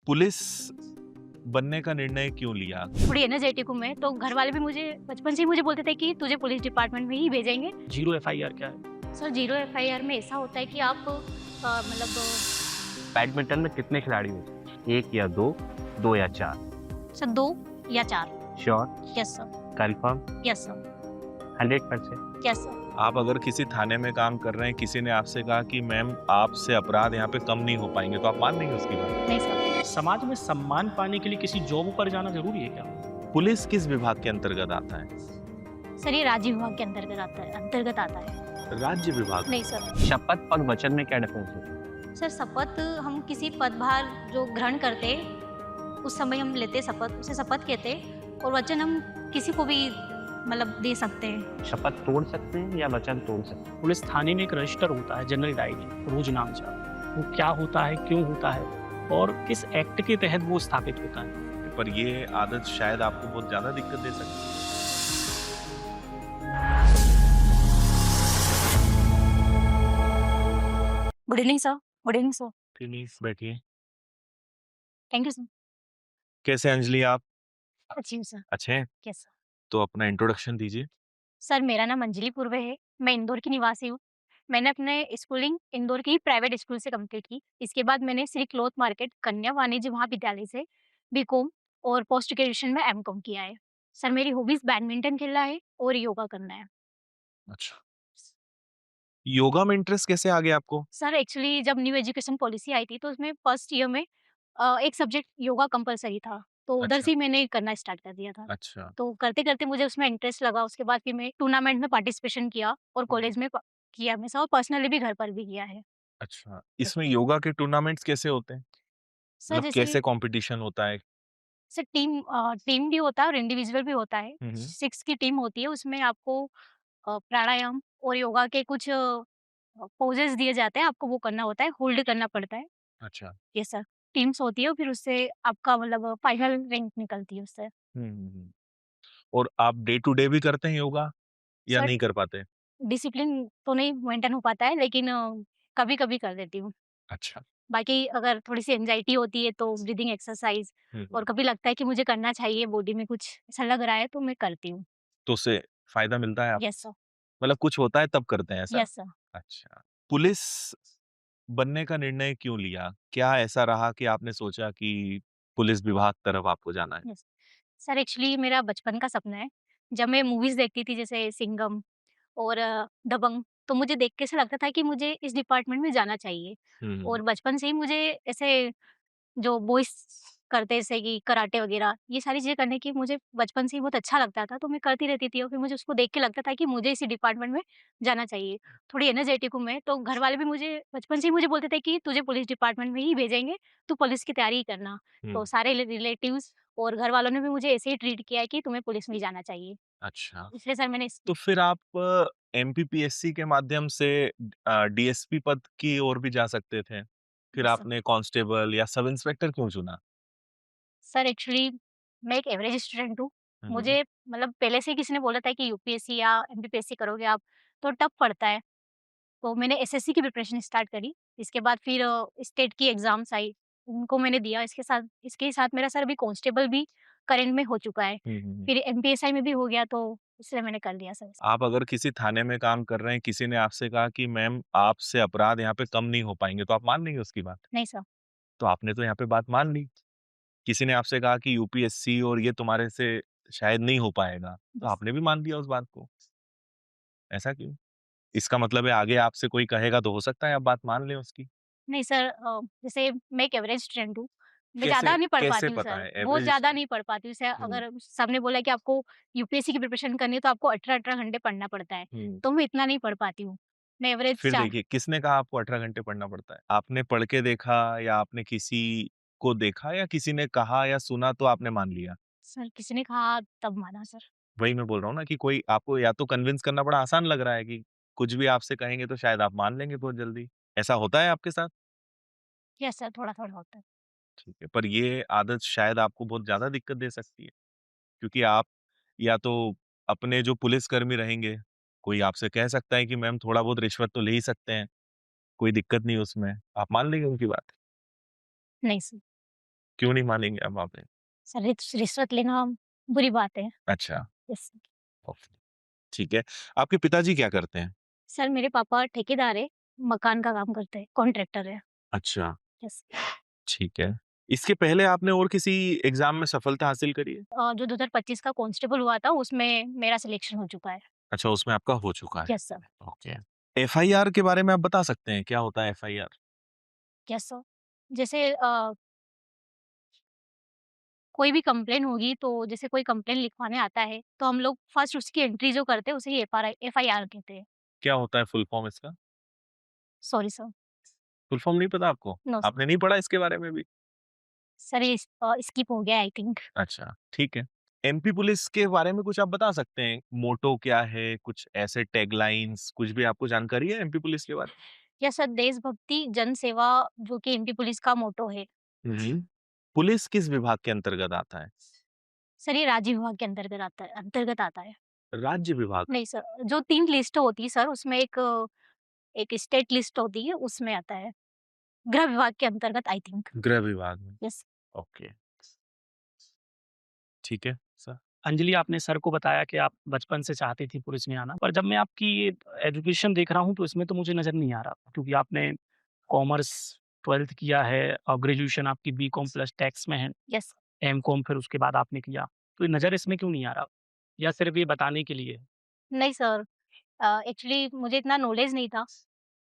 Police बनने का निर्णय क्यों लिया? थोड़ी एनर्जेटिक हूँ मैं, तो घर वाले भी मुझे बचपन से ही मुझे बोलते थे कि तुझे पुलिस डिपार्टमेंट में ही भेजेंगे। ज़ीरो एफआईआर क्या है? सर, ज़ीरो एफआईआर में ऐसा होता है कि आप बैडमिंटन में कितने खिलाड़ी होते हैं? 1 या 2, 2 या 4? सर 2 या 4। Sure? Yes sir. Confirm? Yes sir. 100%? Yes sir. आप अगर किसी थाने में काम कर रहे हैं, किसी ने आपसे कहा कि मैम आपसे अपराध यहाँ पे कम नहीं हो पाएँगे, तो आप मान लेंगे उसकी बात? नहीं सर। समाज में सम्मान पाने के लिए किसी जॉब पर जाना ज़रूरी है क्या? पुलिस किस विभाग के अंतर्गत आता है? सर, ये राज्य विभाग के अंतर्गत आता है। राज्य विभाग। नहीं सर। शपथ और वचन में क्या डिफरेंस है? सर, शपथ हम किसी पदभार जो ग्रहण करते, उस समय हम लेते शपथ, उसे शपथ कहते, और वचन हम किसी को भी दे सकते हैं। शपथ तोड़ सकते हैं या वचन तोड़ सकते हैं? पुलिस थाने में एक रजिस्टर होता है, जनरल डायरी, रोज नामचा। वो क्या होता है, क्यों होता है और किस एक्ट के तहत वो स्थापित होता है? पर ये आदत शायद आपको बहुत ज़्यादा दिक्कत दे सकती है। Good evening sir. Good evening sir. Please बैठिए। Thank you sir. कैसे हैं अंजलि आप? अच्छी हूँ सर। अच्छे हैं? Yes sir. तो अपना इंट्रोडक्शन दीजिए। सर, मेरा नाम अंजलि पूर्वे है। मैं इंदौर की निवासी हूँ। मैंने अपने स्कूलिंग इंदौर के ही प्राइवेट स्कूल से कंप्लीट की। इसके बाद मैंने श्री क्लॉथ मार्केट कन्या वाणिज्य महाविद्यालय से बीकॉम और पोस्ट ग्रेजुएशन में एमकॉम किया है। सर, मेरी हॉबीज बैडमिंटन खेलना है और योगा करना है। अच्छा। योगा में इंटरेस्ट कैसे आ गया आपको? सर, एक्चुअली जब न्यू एजुकेशन पॉलिसी आई थी तो उसमें फर्स्ट ईयर में एक सब्जेक्ट योगा कंपल्सरी था। तो उधर अच्छा, से ही मैंने करना स्टार्ट कर दिया था। अच्छा, तो करते-करते मुझे उसमें इंटरेस्ट लगा। उसके बाद फिर मैं टूर्नामेंट में पार्टिसिपेशन किया और कॉलेज में किया हमेशा, और पर्सनली भी घर पर भी किया है। अच्छा। इसमें योगा के टूर्नामेंट्स कैसे होते हैं? सर, मतलब जैसे कैसे कॉम्पिटिशन होता है? सर टीम भी होता है और इंडिविजुअल भी होता है। हुँ, हुँ। 6 की टीम होती है, उसमें आपको प्राणायाम और योगा के कुछ पोजेस दिए जाते हैं, आपको वो करना होता है, होल्ड करना पड़ता है। अच्छा। Yes sir. टीम्स होती है और फिर उससे आपका फाइनल रैंक निकलती है उससे। हुँ, हुँ, हुँ। और आप डे टू डे भी करते हैं योगा या सर, नहीं कर पाते? डिसिप्लिन तो नहीं मेंटेन हो पाता है, लेकिन कभी-कभी कर देती हूँ। अच्छा। बाकी अगर थोड़ी-सी एंग्ज़ायटी होती है तो ब्रीथिंग एक्सरसाइज़, हुँ, और हुँ। कभी लगता है कि मुझे करना चाहिए, बॉडी में कुछ ऐसा लग रहा है तो मैं करती हूँ। तो उससे फ़ायदा मिलता है आपको? Yes sir. मतलब कुछ होता है तब करते हैं ऐसा? Yes sir. अच्छा। पुलिस बनने का निर्णय क्यों लिया? क्या ऐसा रहा कि आपने सोचा कि पुलिस विभाग तरफ आपको जाना है? यस। सर, एक्चुअली मेरा बचपन का सपना है। जब मैं मूवीज़ देखती थी जैसे सिंघम और दबंग, तो मुझे देख के ऐसा लगता था कि मुझे इस डिपार्टमेंट में जाना चाहिए। हुँ, हुँ। और बचपन से ही मुझे ऐसे जो बॉयज़ करते हैं जैसे कि कराटे वगैरह, ये सारी चीज़ें करने की मुझे बचपन से ही बहुत अच्छा लगता था, तो मैं करती रहती थी और फिर मुझे उसको देख के लगता था कि मुझे इसी डिपार्टमेंट में जाना चाहिए। थोड़ी एनर्जेटिक हूँ मैं, तो घर वाले भी मुझे बचपन से ही मुझे बोलते थे कि तुझे पुलिस डिपार्टमेंट में ही भेजेंगे, तू पुलिस की तैयारी ही करना। तो हुँ। सारे रिलेटिव्स और घर वालों ने भी मुझे ऐसे ही ट्रीट किया है कि तुम्हें पुलिस में ही जाना चाहिए। अच्छा। इसलिए सर मैंने इस तो फिर आप एमपीपीएससी के माध्यम से डीएसपी पद की ओर भी जा सकते थे। फिर यस सर। आपने कांस्टेबल या सब इंस्पेक्टर क्यों चुना? सर, एक्चुअली मैं एक एवरेज स्टूडेंट हूँ। हुँ, हुँ। मुझे पहले से ही किसी ने बोला था कि यूपीएससी या एमपीपीएससी करोगे आप तो टफ पड़ता है। तो मैंने एसएससी की प्रिपरेशन स्टार्ट करी। इसके बाद फिर स्टेट की एग्ज़ाम्स आई, उनको मैंने दिया। इसके साथ मेरा सर अभी कांस्टेबल भी करंट में हो चुका है। हुँ, हुँ, हुँ। फिर एमपीएसआई में भी हो गया, तो इसलिए मैंने कर लिया सर। आप अगर किसी थाने में काम कर रहे हैं, किसी ने आपसे कहा कि मैम आपसे अपराध यहाँ पे कम नहीं हो पाएँगे, तो आप मान लेंगे उसकी बात? नहीं सर। तो आपने तो यहाँ पे बात मान ली। किसी ने आपसे कहा कि यूपीएससी और ये तुम्हारे से शायद नहीं हो पाएगा, तो यस। आपने भी मान लिया उस बात को। ऐसा क्यों? इसका मतलब है आगे आपसे कोई कहेगा तो हो सकता है आप बात मान लें उसकी। नहीं सर, जैसे मैं एक एवरेज स्टूडेंट हूँ। मैं कैसे ज़्यादा नहीं पढ़ कैसे पाती हूँ पता सर, है बहुत एवरेज ज़्यादा स्टूडेंट? नहीं पढ़ पाती हूँ। जैसे हुँ, अगर सबने बोला कि आपको यूपीएससी की प्रिपरेशन करनी है तो आपको 18-18 घंटे पढ़ना पड़ता है, हुँ। तो मैं इतना नहीं पढ़ पाती हूँ। मैं एवरेज फिर 4। देखिए किसने कहा आपको 18 घंटे पढ़ना पड़ता है? आपने पढ़ के देखा या आपने किसी को देखा या किसी ने कहा या सुना तो आपने मान लिया? सर, किसी ने कहा तब माना सर। वही मैं बोल रहा हूँ ना कि कोई आपको या तो कन्विंस करना बड़ा आसान लग रहा है कि कुछ भी आपसे कहेंगे तो शायद आप मान लेंगे बहुत जल्दी। ऐसा होता है आपके साथ? यस सर, थोड़ा-थोड़ा होता है। ठीक है, पर ये आदत शायद आपको बहुत ज़्यादा दिक्कत दे सकती है, क्योंकि आप या तो अपने जो पुलिसकर्मी रहेंगे, कोई आपसे कह सकता है कि मैम थोड़ा बहुत रिश्वत तो ले ही सकते हैं, कोई दिक्कत नहीं उसमें, आप मान लेंगे उनकी बात? नहीं सर। क्यों नहीं मानेंगे आप वहाँ पे? सर रिश्वत लेना बुरी बात है। अच्छा, यस। ओके, ठीक है। आपके पिताजी क्या करते हैं? सर मेरे पापा ठेकेदार है, मकान का काम करते हैं, कॉन्ट्रैक्टर है। अच्छा, यस। ठीक है। इसके पहले आपने और किसी एग्ज़ाम में सफलता हासिल करी है? जो 2025 का कांस्टेबल हुआ था उसमें मेरा सिलेक्शन हो चुका है। अच्छा, उसमें आपका हो चुका है। Yes sir. ओके। एफआईआर के बारे में आप बता सकते हैं, क्या होता है एफआईआर? Yes sir. जैसे कोई भी कंप्लेन होगी तो जैसे कोई कंप्लेन लिखवाने आता है, तो हम लोग फर्स्ट उसकी एंट्री जो करते हैं उसे ही एफआईआर कहते हैं। क्या होता है फुल फॉर्म इसका? Sorry sir. फुल फॉर्म नहीं पता आपको? No sir. आपने नहीं पढ़ा इसके बारे में भी? सर ये स्किप हो गया आई थिंक। अच्छा, ठीक है। एमपी पुलिस के बारे में कुछ आप बता सकते हैं? मोटो क्या है? कुछ ऐसे टैगलाइन्स कुछ भी आपको जानकारी है एमपी पुलिस के बारे यस सर, देशभक्ति, जन सेवा जो कि एमपी पुलिस का मोटो है। में? पुलिस किस विभाग के अंतर्गत आता है? सर ये राज्य विभाग के अंतर्गत आता है। राज्य विभाग, नहीं सर, जो 3 लिस्ट होती है सर उसमें एक स्टेट लिस्ट होती है उसमें आता है। गृह विभाग के अंतर्गत आई थिंक। गृह विभाग में। यस। ओके, ठीक है सर। अंजलि, आपने सर को बताया कि आप बचपन से चाहती थी पुलिस में आना, पर जब मैं आपकी ये एजुकेशन देख रहा हूँ तो इसमें तो मुझे नज़र नहीं आ रहा, क्योंकि आपने कॉमर्स 12th किया है और ग्रेजुएशन आपकी बीकॉम प्लस टैक्स में है, यस। एमकॉम फिर उसके बाद आपने किया। तो ये नज़र इसमें क्यों नहीं आ रहा? या सिर्फ़ ये बताने के लिए है? नहीं सर, एक्चुअली मुझे इतना नॉलेज नहीं था,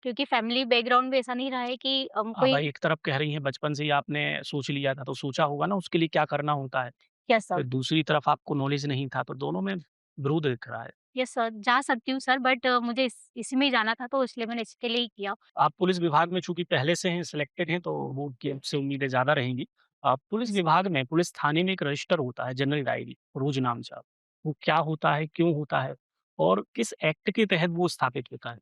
क्योंकि फैमिली बैकग्राउंड भी ऐसा नहीं रहा है कि आप कोई। भाई एक तरफ कह रही हैं बचपन से ही आपने सोच लिया था, तो सोचा होगा ना उसके लिए क्या करना होता है। Yes sir. फिर दूसरी तरफ आपको नॉलेज नहीं था, तो दोनों में विरोध दिख रहा है। यस सर, जा सकती हूँ सर, बट मुझे इसी में ही जाना था तो इसलिए मैंने इसके लिए ही किया। आप पुलिस विभाग में चूँकि पहले से हैं, सिलेक्टेड हैं, तो वो की आपसे उम्मीदें ज़्यादा रहेंगी। Police yes. विभाग में, पुलिस थाने में एक रजिस्टर होता है, जनरल डायरी, रोज़ नामचा। वो क्या होता है, क्यों होता है और किस एक्ट के तहत वो स्थापित होता है?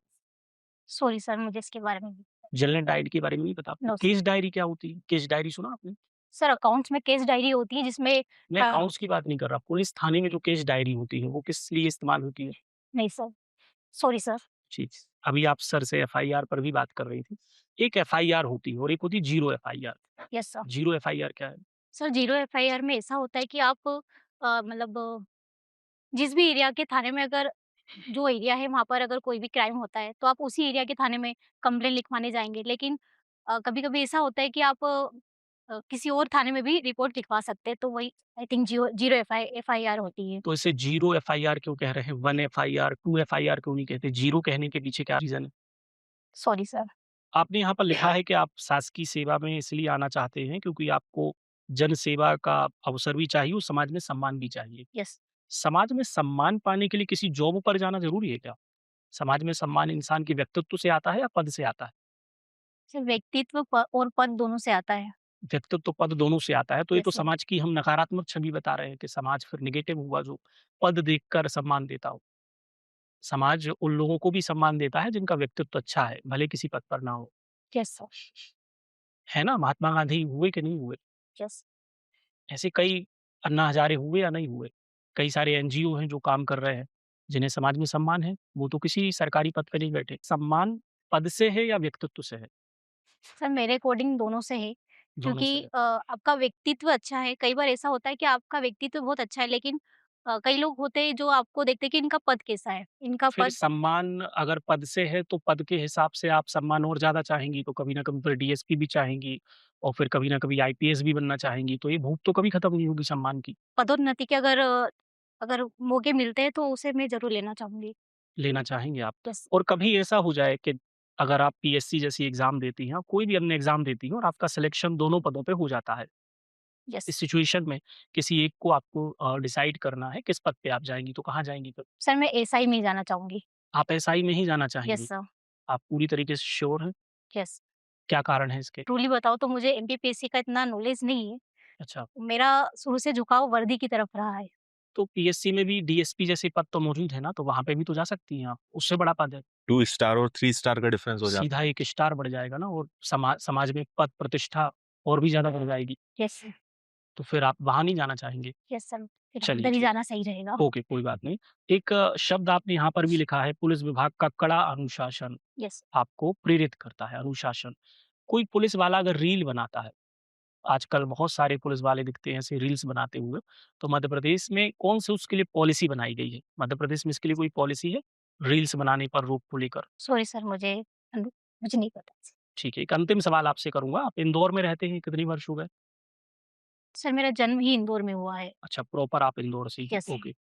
सॉरी सर, मुझे इसके बारे में जनरल डायरी के बारे में नहीं पता आपको? No sir. केस डायरी क्या होती है? केस डायरी सुना आपने? सर अकाउंट्स में केस डायरी होती है जिसमें मैं अ, अकाउंट्स की बात नहीं कर रहा, पुलिस थाने में जो केस डायरी होती है, वो किस लिए इस्तेमाल होती है? नहीं सर, सॉरी सर। जी, अभी आप सर से एफआईआर पर भी बात कर रही थी। एक एफआईआर होती है और एक होती है zero FIR. Yes sir. Zero FIR क्या है? सर ज़ीरो एफआईआर में ऐसा होता है कि आप मतलब जिस भी एरिया के थाने में अगर जो एरिया है वहाँ पर अगर कोई भी क्राइम होता है, तो आप उसी एरिया के थाने में कंप्लेंट लिखवाने जाएँगे। लेकिन कभी-कभी ऐसा होता है कि आप किसी और थाने में भी रिपोर्ट लिखवा सकते हैं, तो वही आई थिंक ज़ीरो एफआईआर होती है। तो इसे ज़ीरो एफआईआर क्यों कह रहे हैं? 1 एफआईआर, 2 एफआईआर क्यों नहीं कहते? ज़ीरो कहने के पीछे क्या रीज़न है? Sorry sir. आपने यहाँ पर लिखा है कि आप शासकीय सेवा में इसलिए आना चाहते हैं क्योंकि आपको जन सेवा का अवसर भी चाहिए और समाज में सम्मान भी चाहिए। यस। समाज में सम्मान पाने के लिए किसी जॉब पर जाना ज़रूरी है क्या? समाज में सम्मान इंसान के व्यक्तित्व से आता है या पद से आता है? सर व्यक्तित्व और पद दोनों से आता है। व्यक्तित्व तो पद दोनों से आता है, तो ये तो यस सर। समाज की हम नकारात्मक छवि बता रहे हैं कि समाज फिर नेगेटिव हुआ जो पद देखकर सम्मान देता हो। समाज उन लोगों को भी सम्मान देता है जिनका व्यक्तित्व अच्छा है, भले किसी पद पर ना हो। Yes sir. है ना? महात्मा गांधी हुए कि नहीं हुए? यस। ऐसे कई अन्ना हज़ारे हुए या नहीं हुए? कई सारे एनजीओ हैं जो काम कर रहे हैं, जिन्हें समाज में सम्मान है, वो तो किसी सरकारी पद पे नहीं बैठे। सम्मान पद से है या व्यक्तित्व से है? सर मेरे अकॉर्डिंग दोनों से है, दोनों क्योंकि से है। आपका व्यक्तित्व अच्छा है, कई बार ऐसा होता है कि आपका व्यक्तित्व बहुत अच्छा है, लेकिन कई लोग होते हैं जो आपको देखते हैं कि इनका पद कैसा है, इनका फिर पद। सम्मान अगर पद से है तो पद के हिसाब से आप सम्मान और ज़्यादा चाहेंगी, तो कभी न कभी फिर डीएसपी भी चाहेंगी और फिर कभी न कभी आईपीएस भी बनना चाहेंगी, तो ये भूख तो कभी खत्म नहीं होगी सम्मान की। पदोन्नति के अगर मौके मिलते हैं तो उसे मैं ज़रूर लेना चाहूँगी। लेना चाहेंगे आप। यस। और कभी ऐसा हो जाए कि अगर आप पीएससी जैसी एग्ज़ाम देती हैं, कोई भी अन्य एग्ज़ाम देती हैं और आपका सिलेक्शन दोनों पदों पे हो जाता है। यस। इस सिचुएशन में किसी एक को आपको डिसाइड करना है किस पद पे आप जाएँगी, तो कहाँ जाएँगी फिर? सर मैं एसआई में ही जाना चाहूँगी। आप एसआई में ही जाना यस चाहेंगी। सर। आप पूरी तरीके से श्योर हैं? यस। क्या कारण है इसके? ट्रूली बताऊँ तो मुझे एमपीपीएससी का इतना नॉलेज नहीं है। अच्छा, मेरा शुरू से झुकाव वर्दी की तरफ रहा है। तो पीएससी में भी डीएसपी जैसे पद तो मौजूद है ना, तो वहाँ पे भी तो जा सकती हैं आप, उससे बड़ा पद है। 2 स्टार और 3 स्टार का डिफरेंस हो जाता सीधा 1 स्टार बढ़ जाएगा ना और समाज में पद प्रतिष्ठा और भी ज़्यादा बढ़ जाएगी, यस सर। तो फिर आप वहाँ नहीं जाना चाहेंगे। यस सर, फिर चलिए उधर ही ठीक, जाना सही रहेगा। ओके कोई बात नहीं। एक शब्द आपने यहाँ पर भी लिखा है पुलिस विभाग का कड़ा अनुशासन यस। आपको प्रेरित करता है, अनुशासन। कोई पुलिस वाला अगर रील बनाता है आजकल बहुत सारे पुलिस वाले दिखते हैं ऐसे रील्स बनाते हुए। तो मध्य प्रदेश में कौन से उसके लिए पॉलिसी बनाई गई है? मध्य प्रदेश में इसके लिए कोई पॉलिसी है? रील्स बनाने पर रोक को लेकर? सॉरी सर, मुझे नहीं पता। ठीक है, एक अंतिम सवाल आपसे करूँगा। आप इंदौर में रहते हैं, कितनी वर्ष हो गए? सर मेरा जन्म ही इंदौर में हुआ है। अच्छा, प्रॉपर आप इंदौर से ही हैं, यस, ओके।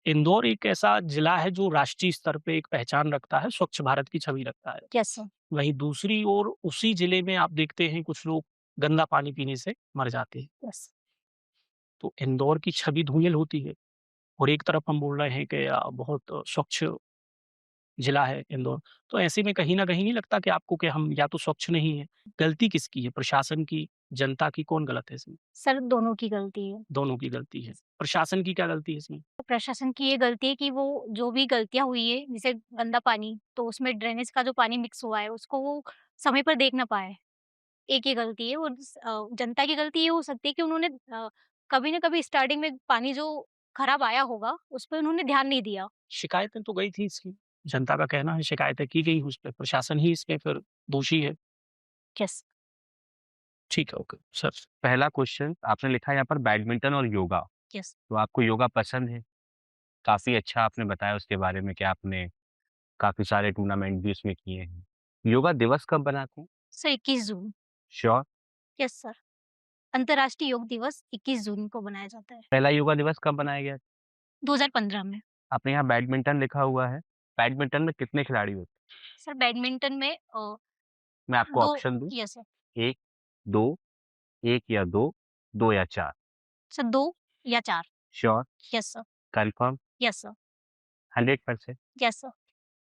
इंदौर एक ऐसा जिला है जो राष्ट्रीय स्तर पे एक पहचान रखता है, स्वच्छ भारत की छवि रखता है। यस सर, वहीं दूसरी ओर उसी जिले में आप देखते हैं कुछ लोग गंदा पानी पीने से मर जाते हैं। यस। तो इंदौर की छवि धूमिल होती है और एक तरफ हम बोल रहे हैं कि बहुत स्वच्छ जिला है इंदौर। तो ऐसे में कहीं न कहीं नहीं लगता कि आपको कि हम या तो स्वच्छ नहीं हैं, गलती किसकी है? प्रशासन की, जनता की, कौन गलत है इसमें? सर दोनों की गलती है। दोनों की गलती है। प्रशासन की क्या गलती है इसमें? प्रशासन की ये गलती है कि वो जो भी गलतियाँ हुई है, जैसे गंदा पानी, तो उसमें ड्रेनेज का जो पानी मिक्स हुआ है, उसको वो समय पर देख ना पाए। एक ये गलती है, और जनता की गलती ये हो सकती है कि उन्होंने कभी न कभी स्टार्टिंग में पानी जो खराब आया होगा, उस पे उन्होंने ध्यान नहीं दिया। शिकायतें तो गई थी इसकी। जनता का कहना है शिकायतें की गई उस पे, प्रशासन ही इसमें फिर दोषी है। यस, ठीक है, ओके। सर पहला क्वेश्चन आपने लिखा है यहाँ पर बैडमिंटन और योगा। यस। तो आपको योगा पसंद है। काफ़ी अच्छा आपने बताया उसके बारे में कि आपने काफ़ी सारे टूर्नामेंट भी उसमें किए हैं। योगा दिवस कब मनाते हैं? सर 21 जून। श्योर? Yes sir. अंतर्राष्ट्रीय योग दिवस 21 जून को मनाया जाता है, पहला योगा दिवस कब मनाया गया? 2015 में। आपने यहाँ बैडमिंटन लिखा हुआ है। बैडमिंटन में कितने खिलाड़ी होते हैं? सर बैडमिंटन में मैं आपको 2। ऑप्शन दूँ? Yes sir. 1, 2, 1 या 2, 2 या 4? सर 2 या 4। Sure? Yes sir. Confirm? Yes sir. 100%? Yes sir.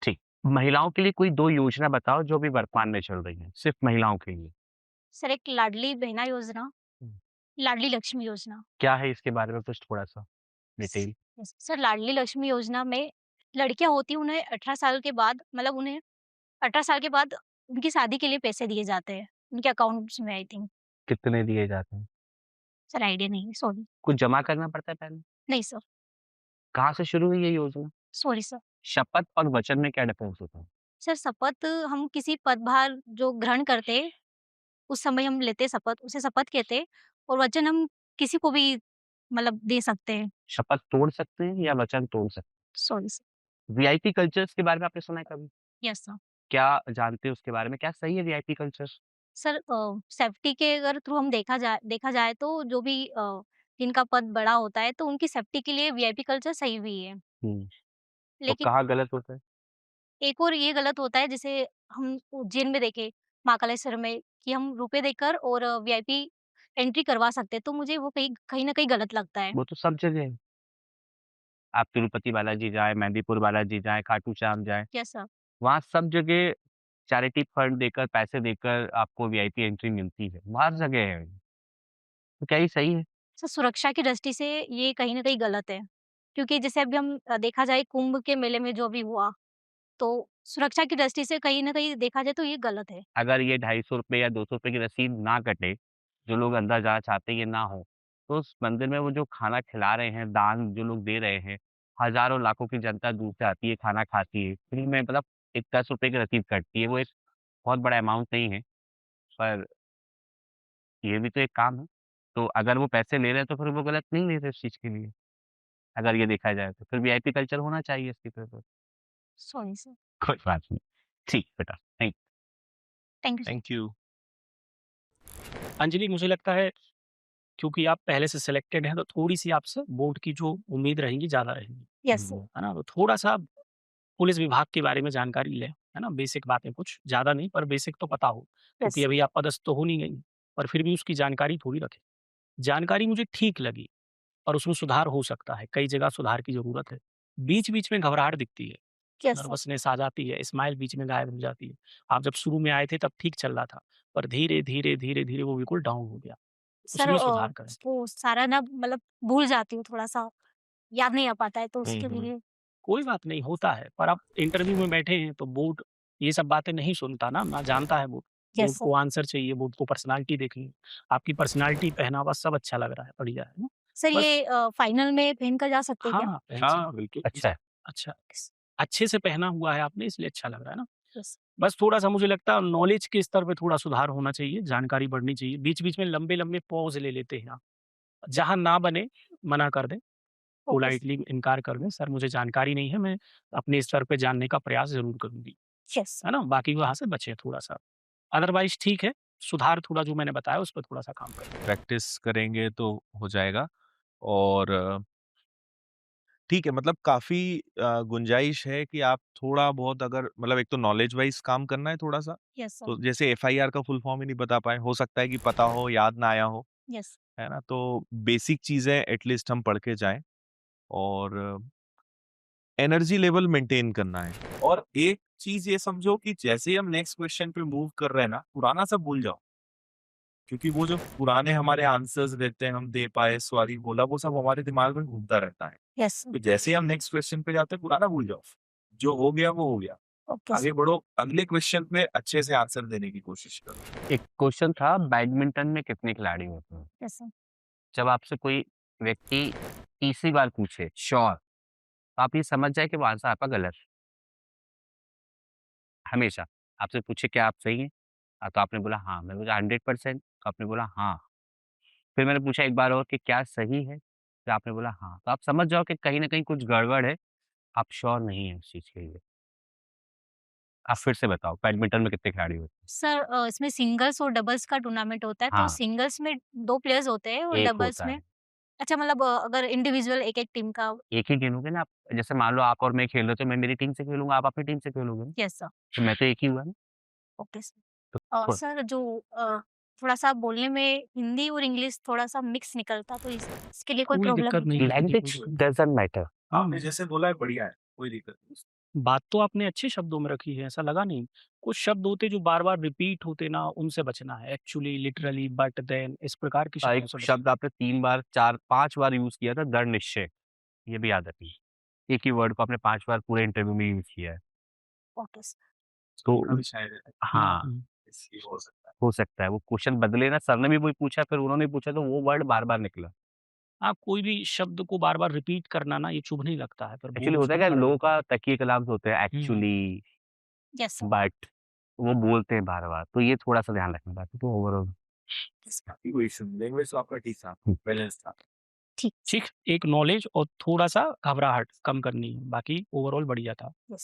ठीक। महिलाओं के लिए कोई 2 योजना बताओ जो अभी वर्तमान में चल रही हैं, सिर्फ़ महिलाओं के लिए। सर एक लाडली बहना योजना, हुँ। लाडली लक्ष्मी योजना। क्या है इसके बारे में कुछ थोड़ा-सा स डिटेल? यस सर, लाडली लक्ष्मी योजना में लड़कियाँ होती हैं, उन्हें 18 साल के बाद, मतलब उन्हें 18 साल के बाद उनकी शादी के लिए पैसे दिए जाते हैं, उनके अकाउंट्स में आई थिंक। कितने दिए जाते हैं? सर आइडिया नहीं है, सॉरी। कुछ जमा करना पड़ता है पहले? नहीं सर, कहाँ से शुरू हुई ये योजना? Sorry sir. शपथ और वचन में क्या डिफरेंस होता है? सर शपथ हम किसी पदभार जो ग्रहण करते हैं, उस समय हम लेते हैं शपथ, उसे शपथ कहते हैं, और वचन हम किसी को भी मतलब दे सकते हैं। शपथ तोड़ सकते हैं या वचन तोड़ सकते सॉरी सर। हैं? वीआईपी कल्चर्स के बारे में आपने सुना है कभी? Yes sir. क्या जानते हो उसके बारे में? क्या सही है वीआईपी कल्चर? सर सेफ्टी के अगर थ्रू हम देखा जाए तो जो भी जिनका पद बड़ा होता है, तो उनकी सेफ्टी के लिए वीआईपी कल्चर सही भी है। हुँ। और लेकिन कहाँ गलत होता है? एक और ये गलत होता है, जैसे हम उज्जैन में देखें, महाकालेश्वर में, कि हम रुपए देकर और वीआईपी एंट्री करवा सकते हैं, तो मुझे वो कहीं कहीं न कहीं गलत लगता है। वो तो सब जगह है। आप तिरुपति बालाजी जाएँ, मेहंदीपुर बालाजी जाएँ, खाटू श्याम जाएँ, यस सर। वहाँ सब जगह चैरिटी फंड देकर, पैसे देकर आपको वीआईपी एंट्री मिलती है। हर जगह है। तो क्या ये सही है? सर सुरक्षा की दृष्टि से ये कहीं न कहीं गलत है। क्योंकि जैसे अभी हम देखा जाए कुंभ के मेले में जो भी हुआ, तो सुरक्षा की दृष्टि से कहीं न कहीं देखा जाए तो ये गलत है। अगर ये ₹250 या ₹200 की रसीद ना कटे, जो लोग अंदर जाना चाहते हैं ये ना हो, तो उस मंदिर में वो जो खाना खिला रहे हैं, दान जो लोग दे रहे हैं, हज़ारों लाखों की जनता दूर से आती है, खाना खाती है, फ्री में मतलब एक ₹10 की रसीद कटती है, वो एक बहुत बड़ा अमाउंट नहीं है, पर ये भी तो एक काम है। तो अगर वो पैसे ले रहे हैं तो फिर वो गलत नहीं ले रहे उस चीज़ के लिए, अगर ये देखा जाए तो। फिर वीआईपी कल्चर होना चाहिए इसकी तरफ तो। Sorry sir. कोई बात नहीं। ठीक बेटा, thank thank you sir. Thank you. Anjali, मुझे लगता है क्योंकि आप पहले से सिलेक्टेड हैं तो थोड़ी-सी आपसे बोर्ड की जो उम्मीद रहेंगी ज़्यादा रहेंगी, यस सर। है ना? तो थोड़ा-सा पुलिस विभाग के बारे में जानकारी लें, है ना? बेसिक बातें कुछ, ज़्यादा नहीं पर बेसिक तो पता हो, क्योंकि यस। अभी आप पदस्थ तो हो नहीं गई, पर फिर भी उसकी जानकारी थोड़ी रखें। जानकारी मुझे ठीक लगी, पर उसमें सुधार हो सकता है, कई जगह सुधार की ज़रूरत है। बीच-बीच में घबराहट दिखती है, यस सर। नर्वसनेस आ जाती है, स्माइल बीच में गायब हो जाती है। आप जब शुरू में आए थे तब ठीक चल रहा था, पर धीरे-धीरे, धीरे-धीरे वो बिल्कुल डाउन हो गया। सर उसमें सुधार करें। वो सारा ना मतलब भूल जाती हूँ थोड़ा-सा, याद नहीं आ पाता है, तो हुँ, उसके हुँ। लिए। कोई बात नहीं, होता है, पर आप इंटरव्यू में बैठे हैं तो बोर्ड ये सब बातें नहीं सुनता ना जानता है बोर्ड। Yes board sir. को आंसर चाहिए, बोर्ड को पर्सनैलिटी देखनी है। आपकी पर्सनैलिटी, पहनावा सब अच्छा लग रहा है, बढ़िया है ना? सर बस ये फाइनल में पहन कर जा सकते हैं क्या? हाँ, पहन हाँ, सकते बिल्कुल। हैं। अच्छा है। अच्छा, अच्छे से पहना हुआ है आपने इसलिए अच्छा लग रहा है ना? यस। बस थोड़ा-सा मुझे लगता है नॉलेज के स्तर पे थोड़ा सुधार होना चाहिए, जानकारी बढ़नी चाहिए। बीच-बीच में लंबे-लंबे पॉज़ ले लेते हैं आप। जहाँ ना बने, मना कर दें, ओके पोलाइटली इनकार कर दें, सर मुझे जानकारी नहीं है, मैं अपने स्तर पे जानने का प्रयास ज़रूर करूँगी। यस है ना? बाकी वहाँ से बचें थोड़ा-सा। अदरवाइज़ ठीक है, सुधार थोड़ा जो मैंने बताया उस पे थोड़ा-सा काम करें। प्रैक्टिस करेंगे तो हो जाएगा और ठीक है मतलब काफ़ी गुंजाइश है कि आप थोड़ा बहुत अगर मतलब एक तो नॉलेज वाइज़ काम करना है थोड़ा-सा, यस सर तो जैसे एफआईआर का फुल फॉर्म ही नहीं बता पाए, हो सकता है कि पता हो, याद ना आया हो, यस है ना? तो बेसिक चीज़ें एट लीस्ट हम पढ़ के जाएँ और एनर्जी लेवल मेंटेन करना है। और एक चीज़ ये समझो कि जैसे ही हम नेक्स्ट क्वेश्चन पे मूव कर रहे हैं ना, पुराना सब भूल जाओ। क्योंकि वो जो पुराने हमारे आंसर्स रहते हैं, हम दे पाए, सॉरी बोला, वो सब हमारे दिमाग में घूमता रहता है। यस तो जैसे ही हम नेक्स्ट क्वेश्चन पे जाते हैं, पुराना भूल जाओ। जो हो गया वो हो गया। ओके आगे सर बढ़ो, अगले क्वेश्चन पे अच्छे से आंसर देने की कोशिश करो। एक क्वेश्चन था बैडमिंटन में कितने खिलाड़ी होते हैं? यस सर जब आपसे कोई व्यक्ति तीसरी बार पूछे श्योर, तो आप ये समझ जाए कि वो आंसर आपका गलत है, हमेशा। आपसे पूछे क्या आप सही हैं? तो आपने बोला हाँ, मैंने बोला 100%? तो आपने बोला हाँ। फिर मैंने पूछा एक बार और कि क्या सही है? फिर आपने बोला हाँ। तो आप समझ जाओ कि कहीं न कहीं कुछ गड़बड़ है, आप श्योर नहीं हैं उस चीज़ के लिए। आप फिर से बताओ बैडमिंटन में कितने खिलाड़ी होते हैं? सर इसमें सिंगल्स और डबल्स का टूर्नामेंट होता है, तो हाँ, सिंगल्स में 2 प्लेयर्स होते हैं और 1 डबल्स होता में है। अच्छा मतलब अगर इंडिविजुअल एक-एक टीम का एक ही गिनोगे ना आप, जैसे मान लो आप और मैं खेल रहे हो तो मैं मेरी टीम से खेलूँगा, आप अपनी टीम से खेलोगे ना, यस सर, तो मैं तो एक ही हुआ ना। Okay sir. तो सर जो थोड़ा-सा बोलने में हिंदी और इंग्लिश थोड़ा-सा मिक्स निकलता तो इसके लिए कोई कोई दिक्कत प्रॉब्लम? नहीं है, देखिए लैंग्वेज डज़न्ट मैटर। आपने जैसे बोला है बढ़िया है, कोई दिक्कत नहीं। बात तो आपने अच्छे शब्दों में रखी है, ऐसा लगा नहीं। कुछ शब्द होते जो बार-बार रिपीट होते ना, उनसे बचना है। एक्चुअली, लिटरली, बट, देन इस प्रकार के एक शब्दों से बचना शब्द आपने 3 बार, 4 5 बार यूज़ किया था दृढ़ निश्चय, ये भी याद रखिए। एक ही वर्ड को आपने 5 बार पूरे इंटरव्यू में यूज़ किया है। ओके सर, तो अभी शायद हुँ, हाँ, हुँ। इसलिए हो सकता है। हो सकता है वो क्वेश्चन बदले ना, सर ने भी वही पूछा फिर उन्होंने पूछा तो वो वर्ड बार-बार निकला। हाँ, कोई भी शब्द को बार-बार रिपीट करना ना, ये शुभ नहीं लगता है, फिर एक्चुअली बोल होता है उसका क्या, कर लोगों देते हैं। का तकिए के लफ्ज़ होते हैं हुँ, हुँ। एक्चुअली, यस सर, बट, वो बोलते हैं बार-बार, तो ये थोड़ा-सा ध्यान रखना, बाकी तो ओवरऑल बाकी कोई इश्यू नहीं, लैंग्वेज तो आपका ठीक था, हुँ, बैलेंस था। ठीक ठीक, एक नॉलेज और थोड़ा-सा घबराहट कम करनी है, बाकी ओवरऑल बढ़िया था। यस।